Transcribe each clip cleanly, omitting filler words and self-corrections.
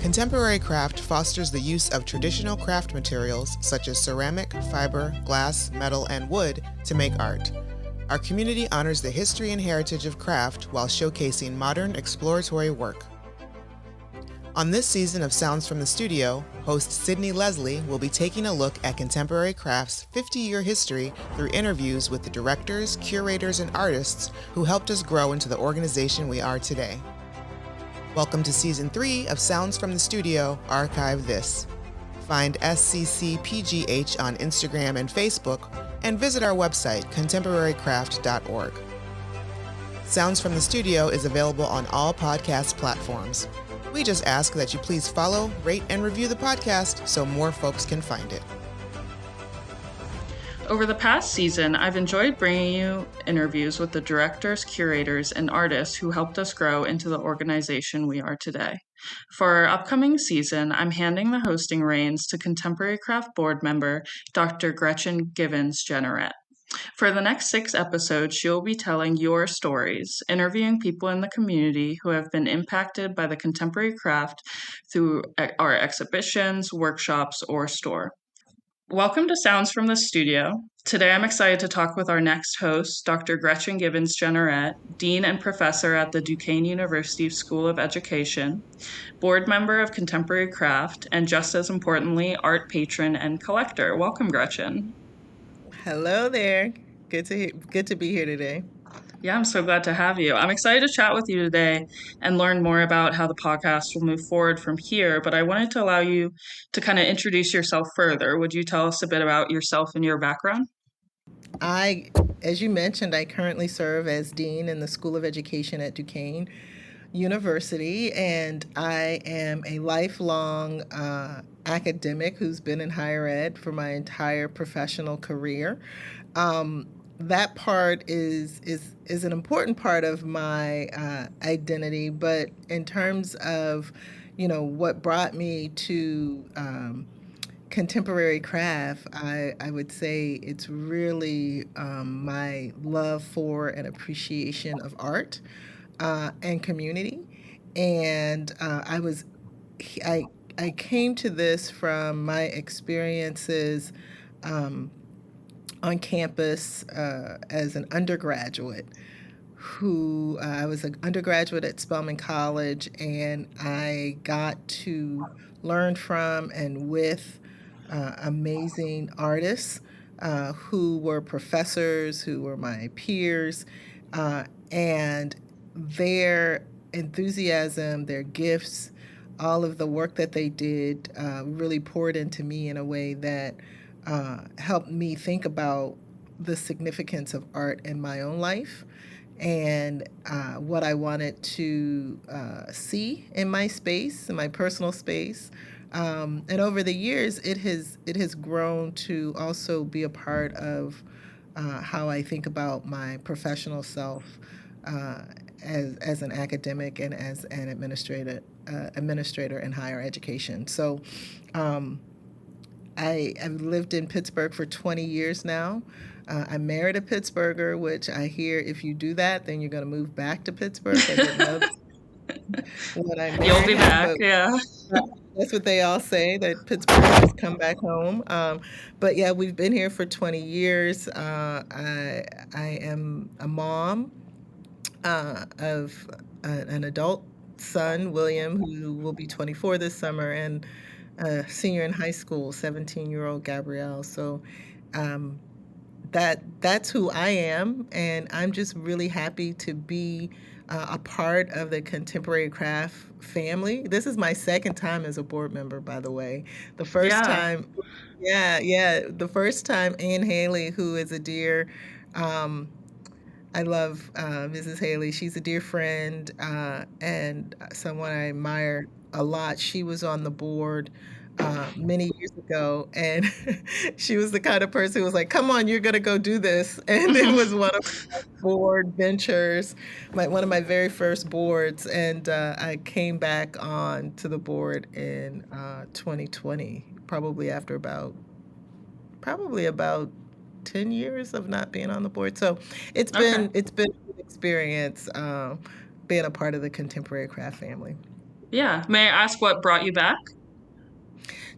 Contemporary craft fosters the use of traditional craft materials such as ceramic, fiber, glass, metal, and wood to make art. Our community honors the history and heritage of craft while showcasing modern exploratory work. On this season of Sounds from the Studio, host Sydney Leslie will be taking a look at contemporary craft's 50-year history through interviews with the directors, curators, and artists who helped us grow into the organization we are today. Welcome to Season 3 of Sounds from the Studio, Archive This. Find SCCPGH on Instagram and Facebook, and visit our website, contemporarycraft.org. Sounds from the Studio is available on all podcast platforms. We just ask that you please follow, rate, and review the podcast so more folks can find it. Over the past season, I've enjoyed bringing you interviews with the directors, curators, and artists who helped us grow into the organization we are today. For our upcoming season, I'm handing the hosting reins to Contemporary Craft board member, Dr. Gretchen Givens Generett. For the next 6 episodes, she'll be telling your stories, interviewing people in the community who have been impacted by the contemporary craft through our exhibitions, workshops, or store. Welcome to Sounds from the Studio. Today I'm excited to talk with our next host, Dr. Gretchen Givens Generett, Dean and Professor at the Duquesne University School of Education, board member of Contemporary Craft, and just as importantly, art patron and collector. Welcome, Gretchen. Hello there. Good to be here today. Yeah, I'm so glad to have you. I'm excited to chat with you today and learn more about how the podcast will move forward from here, but I wanted to allow you to kind of introduce yourself further. Would you tell us a bit about yourself and your background? As you mentioned, I currently serve as Dean in the School of Education at Duquesne University, and I am a lifelong academic who's been in higher ed for my entire professional career. That part is an important part of my identity, but in terms of, what brought me to contemporary craft, I would say it's really my love for and appreciation of art and community. And I came to this from my experiences on campus as an undergraduate who I was an undergraduate at Spelman College, and I got to learn from and with amazing artists who were professors, who were my peers, and their enthusiasm, their gifts, all of the work that they did really poured into me in a way that helped me think about the significance of art in my own life and what I wanted to see in my space, in my personal space. And over the years, it has grown to also be a part of how I think about my professional self as an academic and as an administrator in higher education. So I've lived in Pittsburgh for 20 years now. I married a Pittsburgher, which I hear if you do that, then you're going to move back to Pittsburgh. I didn't know what I married. You'll be back, yeah. That's what they all say, that Pittsburghers come back home. But yeah, we've been here for 20 years. I am a mom of an adult son, William, who will be 24 this summer, and a senior in high school, 17-year-old Gabrielle. So that's who I am, and I'm just really happy to be a part of the Contemporary Craft family. This is my second time as a board member, by the way. The first time, the first time Ann Haley, who is a dear, I love Mrs. Haley. She's a dear friend and someone I admire a lot. She was on the board many years ago, and she was the kind of person who was like, come on, you're going to go do this. And it was one of my board ventures, one of my very first boards. And I came back on to the board in 2020, probably about 10 years of not being on the board. So it's been an experience being a part of the Contemporary Craft family. Yeah. May I ask what brought you back?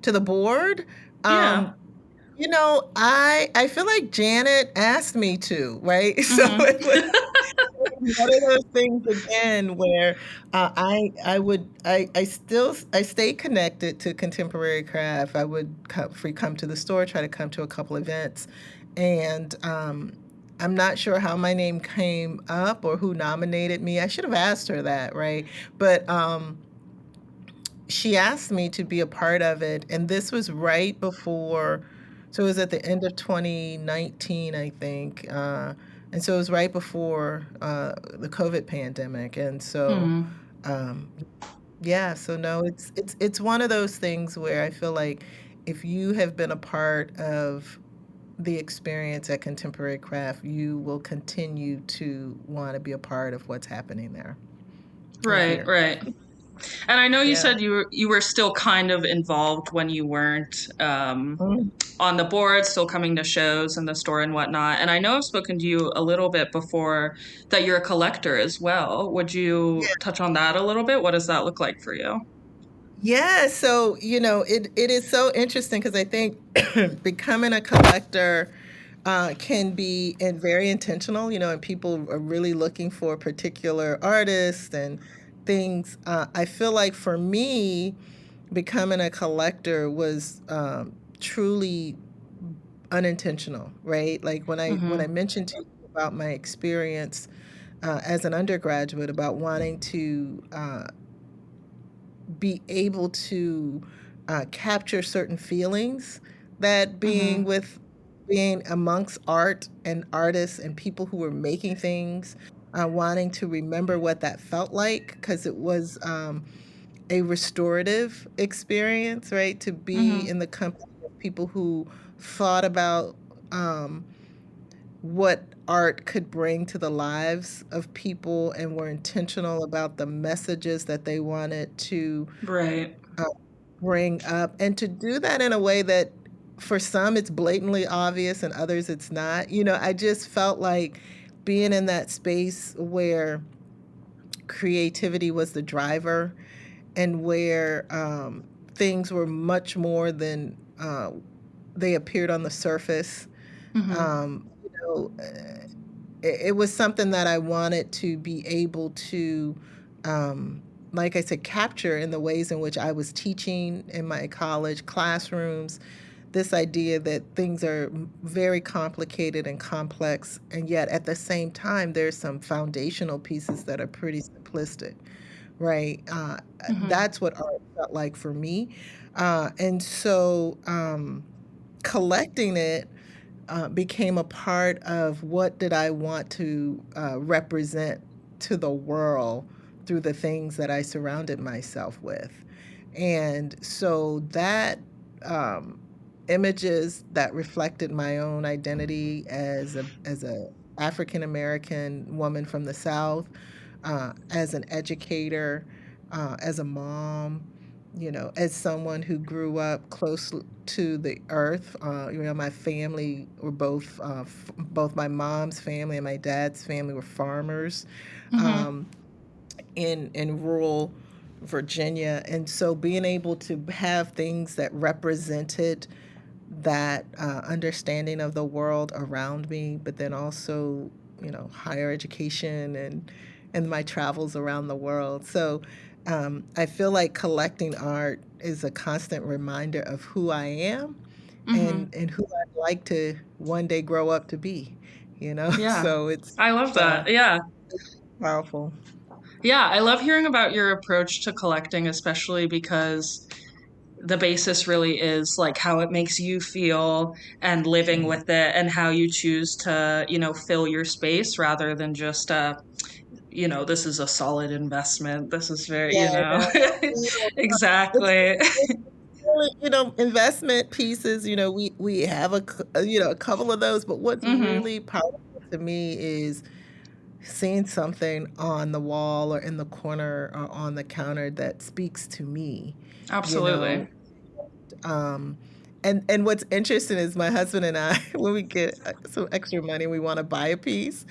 To the board. Yeah. I feel like Janet asked me to, right? So Mm-hmm. it was one of those things again where I stay connected to contemporary craft. I would come to the store, try to come to a couple events, and I'm not sure how my name came up or who nominated me. I should have asked her that, right? But she asked me to be a part of it, and this was right before, so it was at the end of 2019, I think, and so it was right before the COVID pandemic, and so Mm-hmm. um, yeah, so no, it's one of those things where I feel like if you have been a part of the experience at Contemporary Craft, you will continue to want to be a part of what's happening there or Right, here. right. And I know you Yeah. said you were still kind of involved when you weren't Mm. on the board, still coming to shows in the store and whatnot. And I know I've spoken to you a little bit before that you're a collector as well. Would you touch on that a little bit? What does that look like for you? Yeah, so it is so interesting because I think becoming a collector can be very intentional, and people are really looking for particular artists and things. I feel like for me, becoming a collector was truly unintentional, right? Like when I Mm-hmm. mentioned to you about my experience as an undergraduate about wanting to be able to capture certain feelings that Mm-hmm. being amongst art and artists and people who were making things, wanting to remember what that felt like because it was a restorative experience, right? To be Mm-hmm. in the company of people who thought about um, what art could bring to the lives of people and were intentional about the messages that they wanted to Right. uh, bring up, and to do that in a way that for some it's blatantly obvious and others it's not. I just felt like being in that space where creativity was the driver and where things were much more than they appeared on the surface. Mm-hmm. um, you know, it was something that I wanted to be able to, um, like I said, capture in the ways in which I was teaching in my college classrooms. This idea that things are very complicated and complex, and yet at the same time, there's some foundational pieces that are pretty simplistic, right? Mm-hmm. That's what art felt like for me. And so collecting it became a part of what did I want to represent to the world through the things that I surrounded myself with. And so that um, images that reflected my own identity as a African American woman from the South, as an educator, as a mom, as someone who grew up close to the earth. My family were both my mom's family and my dad's family were farmers Mm-hmm. um, in rural Virginia, and so being able to have things that represented that understanding of the world around me, but then also, higher education and my travels around the world. So I feel like collecting art is a constant reminder of who I am Mm-hmm. and who I'd like to one day grow up to be, Yeah. So it's I love uh, that. Yeah. powerful. Yeah. I love hearing about your approach to collecting, especially because the basis really is like how it makes you feel and living Mhm. with it and how you choose to, fill your space rather than just this is a solid investment. This is very, Yeah, no, it's exactly. really, investment pieces, we have a couple of those, but what's Hmm. really powerful to me is seeing something on the wall or in the corner or on the counter that speaks to me, you Absolutely. know, um, And what's interesting is my husband and I, when we get some extra money, we want to buy a piece.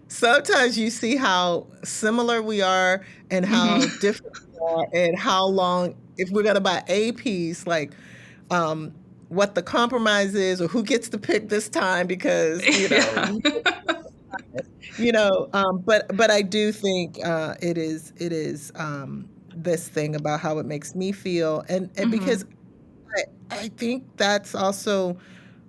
Sometimes you see how similar we are and how Mm-hmm. different we are, and how long, if we're going to buy a piece, like um, what the compromise is, or who gets to pick this time, because Yeah. but I do think it is this thing about how it makes me feel, and because Mm-hmm. I think that's also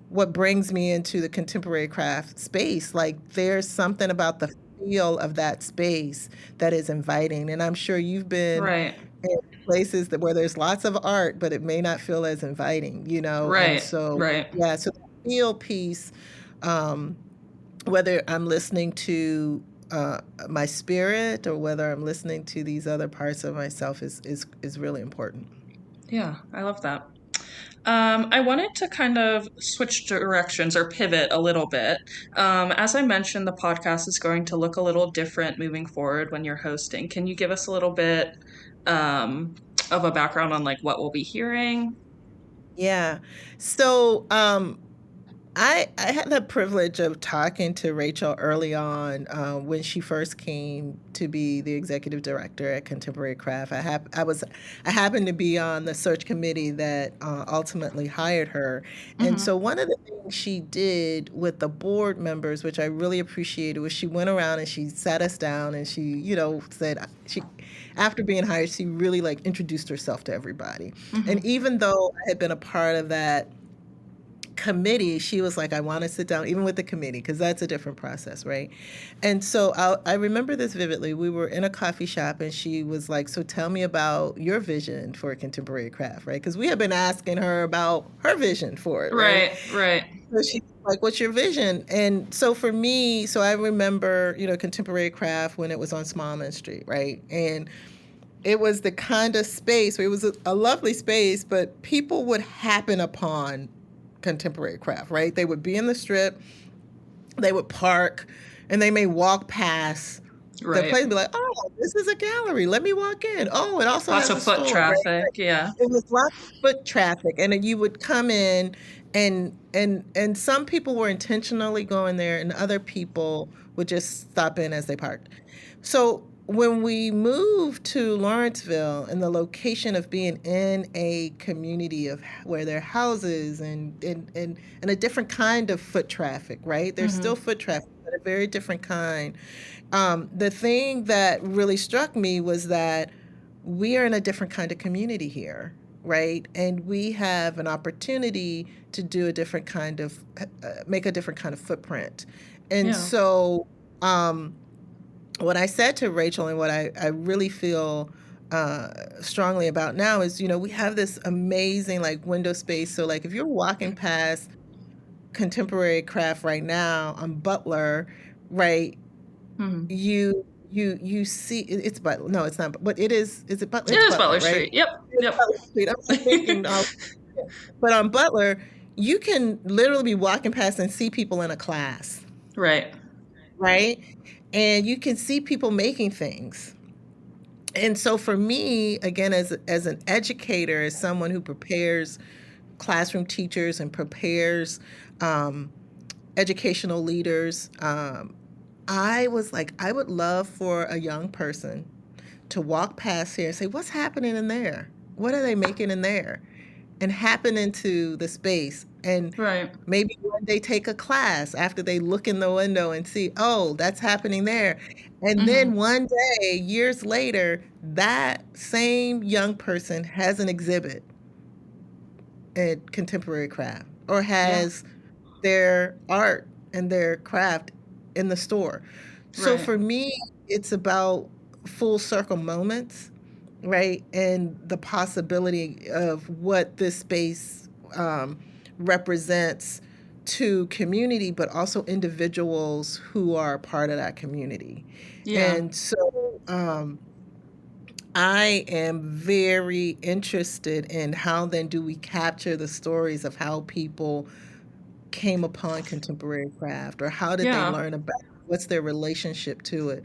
what brings me into the contemporary craft space. Like, there's something about the feel of that space that is inviting. And I'm sure you've been Right. in places that where there's lots of art, but it may not feel as inviting, And Right. so, Right. yeah, so that feel piece, um, whether I'm listening to my spirit or whether I'm listening to these other parts of myself is really important. Yeah, I love that. I wanted to kind of switch directions or pivot a little bit. As I mentioned, the podcast is going to look a little different moving forward when you're hosting. Can you give us a little bit um, of a background on like what we'll be hearing? Yeah. So, I had the privilege of talking to Rachel early on, when she first came to be the executive director at Contemporary Craft. I happened to be on the search committee that ultimately hired her, and Mm-hmm. so one of the things she did with the board members, which I really appreciated, was she went around and she sat us down and she, said she. After being hired, she really like introduced herself to everybody. And Mm-hmm. even though I had been a part of that committee, she was like, I want to sit down, even with the committee, because that's a different process, right? And so I remember this vividly. We were in a coffee shop, and she was like, so tell me about your vision for contemporary craft, right? Because we had been asking her about her vision for it, right? Right. Right. So she's like, what's your vision? And so for me, so I remember, contemporary craft when it was on Smallman Street, right? And it was the kind of space where it was a lovely space, but people would happen upon contemporary craft, right? They would be in the strip, they would park, and they may walk past the Right. place and be like, oh, this is a gallery. Let me walk in. Oh, it also Lots has of a foot store, right? traffic. Yeah. It was lots of foot traffic, and then you would come in, and some people were intentionally going there, and other people would just stop in as they parked. So when we moved to Lawrenceville, and the location of being in a community of where there are houses and a different kind of foot traffic, right? There's still Mm-hmm. foot traffic, but a very different kind. The thing that really struck me was that we are in a different kind of community here, right? And we have an opportunity to do a different kind of, make a different kind of footprint. And Yeah. so, what I said to Rachel, and what I really feel strongly about now is, we have this amazing like window space. So, like, if you're walking past contemporary craft right now on Butler, right? Mm-hmm. You see it's Butler. No, it's not. But it is. Is it Butler? It It's is Butler, Butler right? Street. Yep. It's Yep. Butler Street. I'm thinking, but on Butler, you can literally be walking past and see people in a class, Right. right? And you can see people making things. And so for me, again, as an educator, as someone who prepares classroom teachers and prepares um, educational leaders, I was like, I would love for a young person to walk past here and say, what's happening in there? What are they making in there? And happen into the space. And Right. maybe one day take a class after they look in the window and see, oh, that's happening there. And then Mm-hmm. one day, years later, that same young person has an exhibit at contemporary craft, or Yeah. has their art and their craft in the store. So Right. for me, it's about full circle moments, right? And the possibility of what this space um, represents to community, but also individuals who are part of that community. Yeah. And so I am very interested in how then do we capture the stories of how people came upon contemporary craft, or how did they Yeah. learn about it? What's their relationship to it?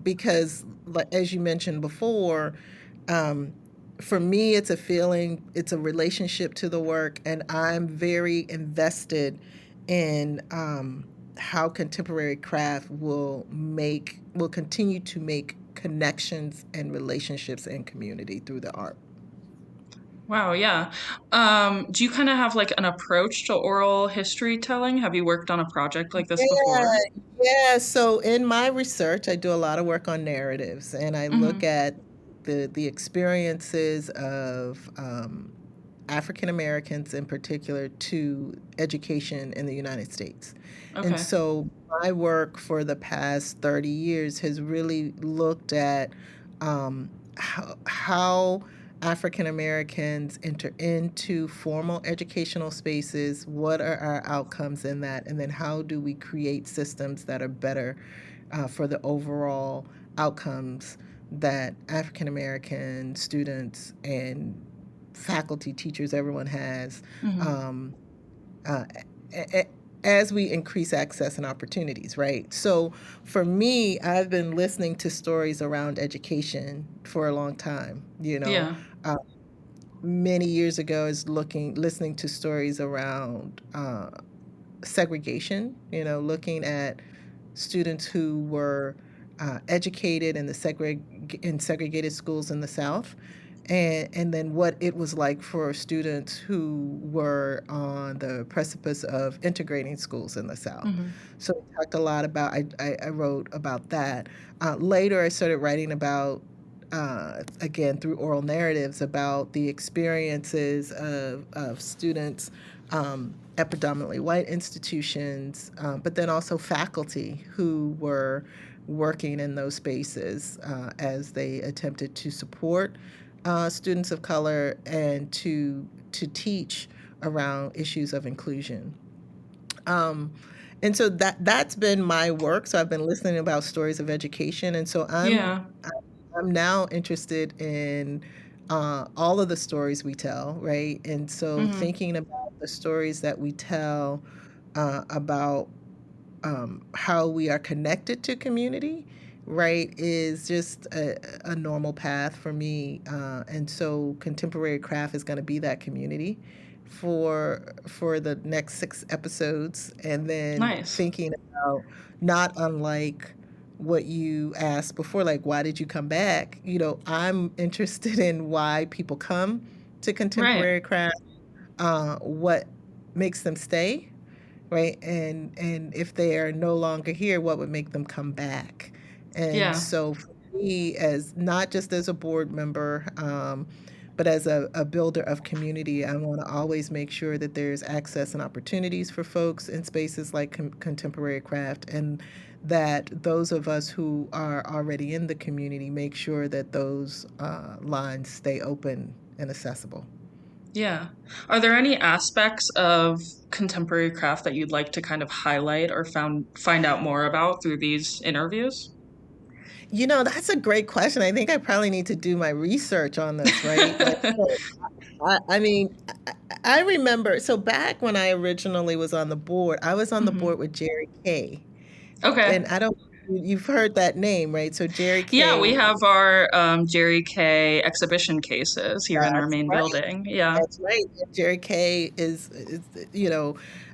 Because, like, as you mentioned before, um, for me, it's a feeling, it's a relationship to the work, and I'm very invested in how contemporary craft will continue to make connections and relationships in community through the art. Wow, yeah. Do you kind of have like an approach to oral history telling? Have you worked on a project like this Yeah, before? yeah. So in my research, I do a lot of work on narratives, and I look Hmm. at the experiences of African Americans in particular to education in the United States. And Okay. so my work for the past 30 years has really looked at how African Americans enter into formal educational spaces, what are our outcomes in that, and then how do we create systems that are better for the overall outcomes that African American students and faculty, teachers, everyone has, Hmm. um, uh, a- a- as we increase access and opportunities, right? So for me, I've been listening to stories around education for a long time. Yeah. Uh, Many years ago, is listening to stories around segregation. Looking at students who were educated in in segregated schools in the South, and then what it was like for students who were on the precipice of integrating schools in the South. Hmm. So we talked a lot about. I wrote about that. Later, I started writing about. Again, through oral narratives about the experiences of students at predominantly white institutions, but then also faculty who were working in those spaces as they attempted to support students of color and to teach around issues of inclusion. Um, and so that's been my work. So I've been listening about stories of education, and so Yeah. I'm now interested in all of the stories we tell, right? And so Hmm. thinking about the stories that we tell about how we are connected to community, right, is just a normal path for me. And so contemporary craft is going to be that community for the next 6 episodes, and then Nice. thinking about not unlike what you asked before, like why did you come back? I'm interested in why people come to Right. contemporary craft, what makes them stay, right? And if they are no longer here, what would make them come back? And Yeah. so for me, as not just as a board member, but as a builder of community, I want to always make sure that there's access and opportunities for folks in spaces like contemporary craft, and that those of us who are already in the community make sure that those lines stay open and accessible. Yeah. Are there any aspects of contemporary craft that you'd like to kind of highlight or find out more about through these interviews? That's a great question. I think I probably need to do my research on this, right? Like, so, I mean, I remember, so back when I originally was on the board, I was on the Hmm. board with Jerry Kay. Okay. And I don't, you've heard that name, right? So Jerry Yeah, we Kay, have our Jerry K exhibition cases here in our that's main right. building. Yeah. That's right. Jerry Kay is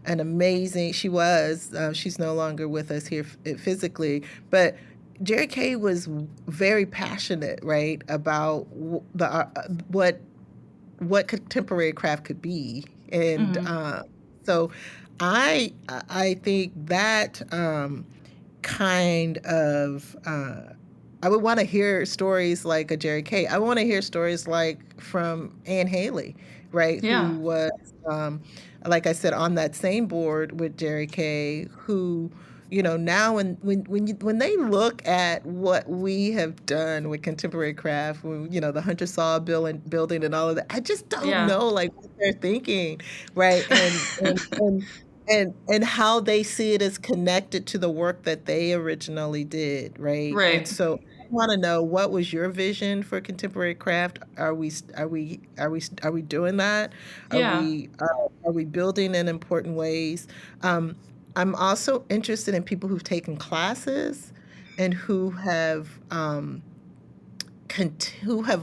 an amazing. She was. She's no longer with us here physically, but Jerry Kay was very passionate, right, about what contemporary craft could be, and Hmm. so I think that kind of I would want to hear stories like a Jerry Kay. I want to hear stories like from Anne Haley, right? Yeah. Who was, like I said, on that same board with Jerry Kay, who, now when they look at what we have done with contemporary craft, the Hunter Saw building and all of that, I just don't Yeah. know like what they're thinking, right? And how they see it as connected to the work that they originally did, right? And Right. so I want to know, what was your vision for contemporary craft? Are we doing that? Yeah. Are we building in important ways? Um, I'm also interested in people who've taken classes and who have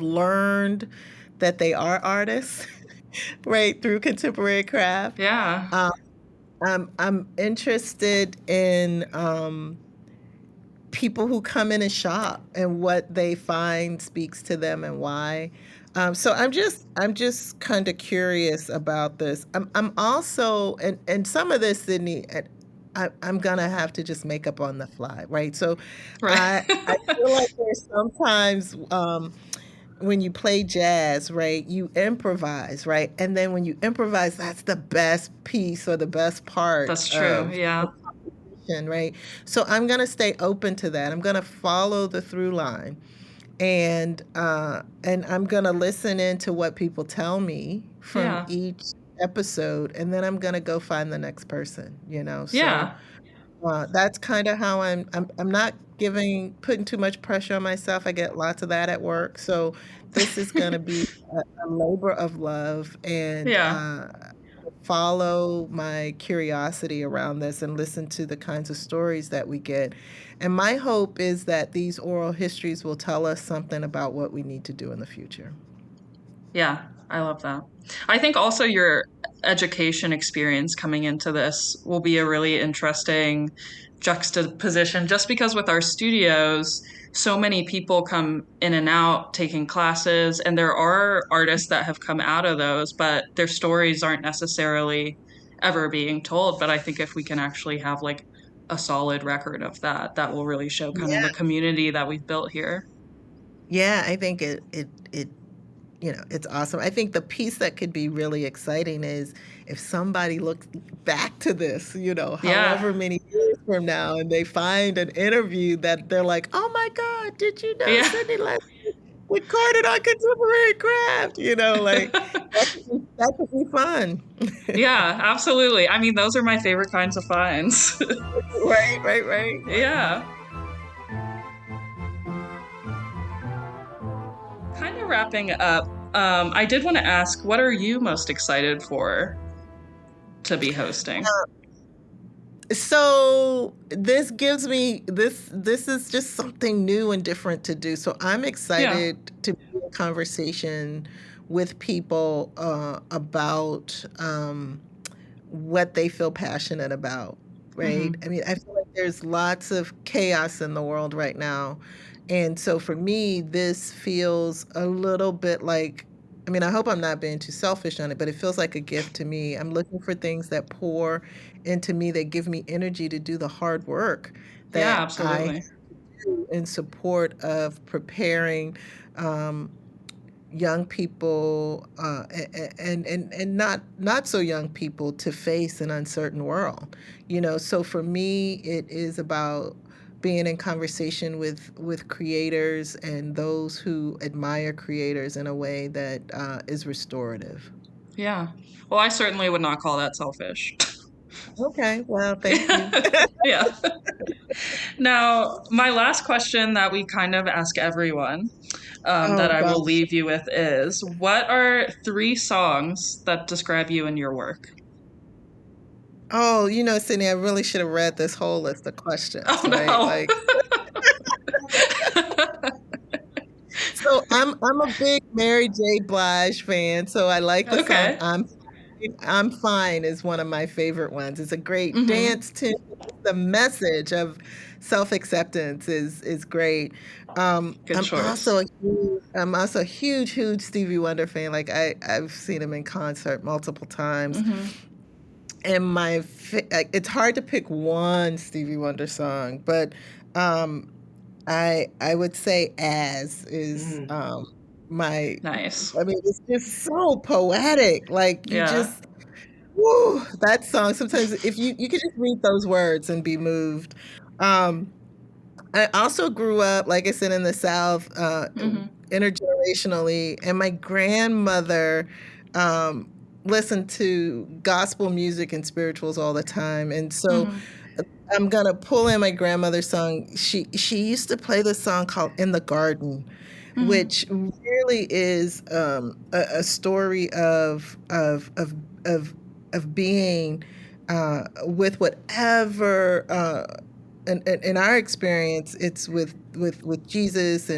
learned that they are artists, right, through contemporary craft. Yeah. Um, I'm interested in people who come in and shop and what they find speaks to them and why. So I'm just kind of curious about this. I'm also and some of this, Sydney, I'm gonna have to just make up on the fly, right? So Right. I feel like there's sometimes when you play jazz, right, you improvise, right? And then when you improvise, that's the best piece or the best part That's true. of Yeah. right? So I'm going to stay open to that. I'm going to follow the through line, and I'm going to listen into what people tell me from Yeah. each episode, and then I'm going to go find the next person, you know? So Yeah. that's kind of how I'm not putting too much pressure on myself. I get lots of that at work. So this is going to be a labor of love, and Yeah. follow my curiosity around this and listen to the kinds of stories that we get. And my hope is that these oral histories will tell us something about what we need to do in the future. Yeah, I love that. I think also your education experience coming into this will be a really interesting juxtaposition just because with our studios, so many people come in and out taking classes, and there are artists that have come out of those, but their stories aren't necessarily ever being told. But I think if we can actually have like a solid record of that, that will really show kind of the Yeah. community that we've built here. Yeah, I think it it's awesome. I think the piece that could be really exciting is if somebody looks back to this, Yeah. however many years from now, and they find an interview that they're like, "Oh my God, did you know Yeah. Sydney Leslie recorded on contemporary craft?" Like that could be fun. Yeah, absolutely. I mean, those are my favorite kinds of finds. Right, right, right. Yeah. Kind of wrapping up, I did want to ask, what are you most excited for to be hosting? So this gives me this is just something new and different to do. So I'm Yeah. excited to be in conversation with people about what they feel passionate about, right? I Hmm. mean, I feel like there's lots of chaos in the world right now. And so for me, this feels a little bit like, I mean, I hope I'm not being too selfish on it, but it feels like a gift to me. I'm looking for things that pour into me, that give me energy to do the hard work Yeah, that I absolutely. do in support of preparing um, young people and not so young people to face an uncertain world. So for me it is about being in conversation with creators and those who admire creators in a way that is restorative. Yeah. Well, I certainly would not call that selfish. Okay, well, thank you. Yeah. Now, my last question that we kind of ask everyone, Oh that I will gosh. leave you with is, what are three songs that describe you and your work? Oh, Sydney, I really should have read this whole list of questions, right? Oh Like, so I'm a big Mary J. Blige fan, so I like no. the song Okay. I'm Fine is one of my favorite ones. It's a great Hmm. dance tune. The message of self-acceptance is great. Good choice. I'm also a huge, huge Stevie Wonder fan. Like I've seen him in concert multiple times. Hmm. And it's hard to pick one Stevie Wonder song, but um, I would say "As" is my. Nice. I mean, it's just so poetic. Like you Yeah. just, woo, that song. Sometimes if you could just read those words and be moved. Um, I also grew up, like I said, in the South, Hmm. intergenerationally, and my grandmother um, listened to gospel music and spirituals all the time, and so Hmm. I'm gonna pull in my grandmother's song. She used to play this song called "In the Garden," Hmm. which really is a story of being with whatever. In our experience, it's with Jesus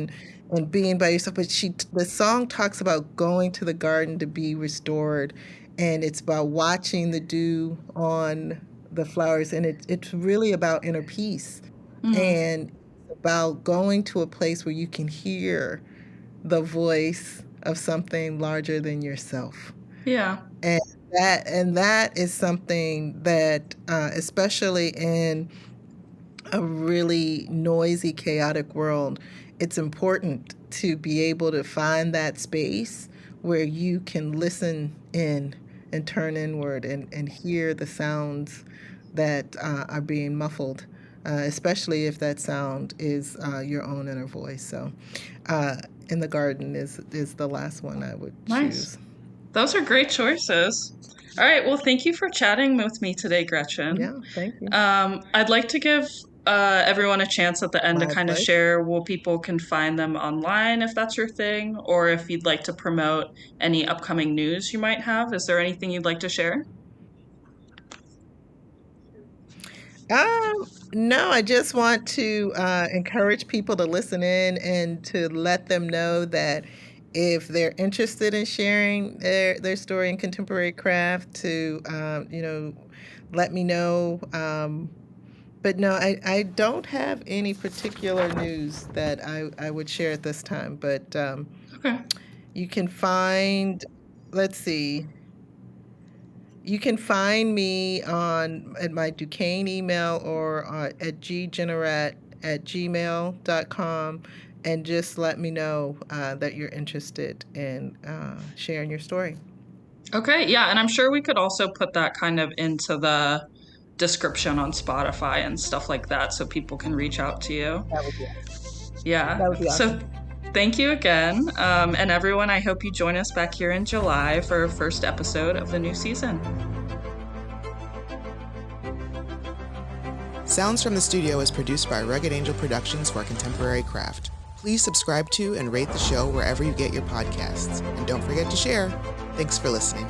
and being by yourself. But the song talks about going to the garden to be restored, and it's about watching the dew on the flowers, and it's really about inner peace, and about going to a place where you can hear the voice of something larger than yourself. Yeah. And that is something that, especially in a really noisy, chaotic world, it's important to be able to find that space where you can listen in and turn inward and hear the sounds that are being muffled, especially if that sound is your own inner voice. So, in the garden is the last one I would Nice. choose. Those are great choices. All right. Well, thank you for chatting with me today, Gretchen. Yeah, thank you. I'd like to give everyone a chance at the end to My kind of pleasure. share where people can find them online if that's your thing, or if you'd like to promote any upcoming news you might have. Is there anything you'd like to share? No, I just want to encourage people to listen in and to let them know that if they're interested in sharing their story in contemporary craft, to let me know. But no, I don't have any particular news that I would share at this time. But Okay. you can find, let's see. You can find me at my Duquesne email or at ggenerett@gmail.com, and just let me know that you're interested in sharing your story. Okay. Yeah. And I'm sure we could also put that kind of into the description on Spotify and stuff like that so people can reach out to you. That would be Yeah. that would be So awesome. thank you again. And everyone, I hope you join us back here in July for our first episode of the new season. Sounds from the Studio is produced by Rugged Angel Productions for Contemporary Craft. Please subscribe to and rate the show wherever you get your podcasts. And don't forget to share. Thanks for listening.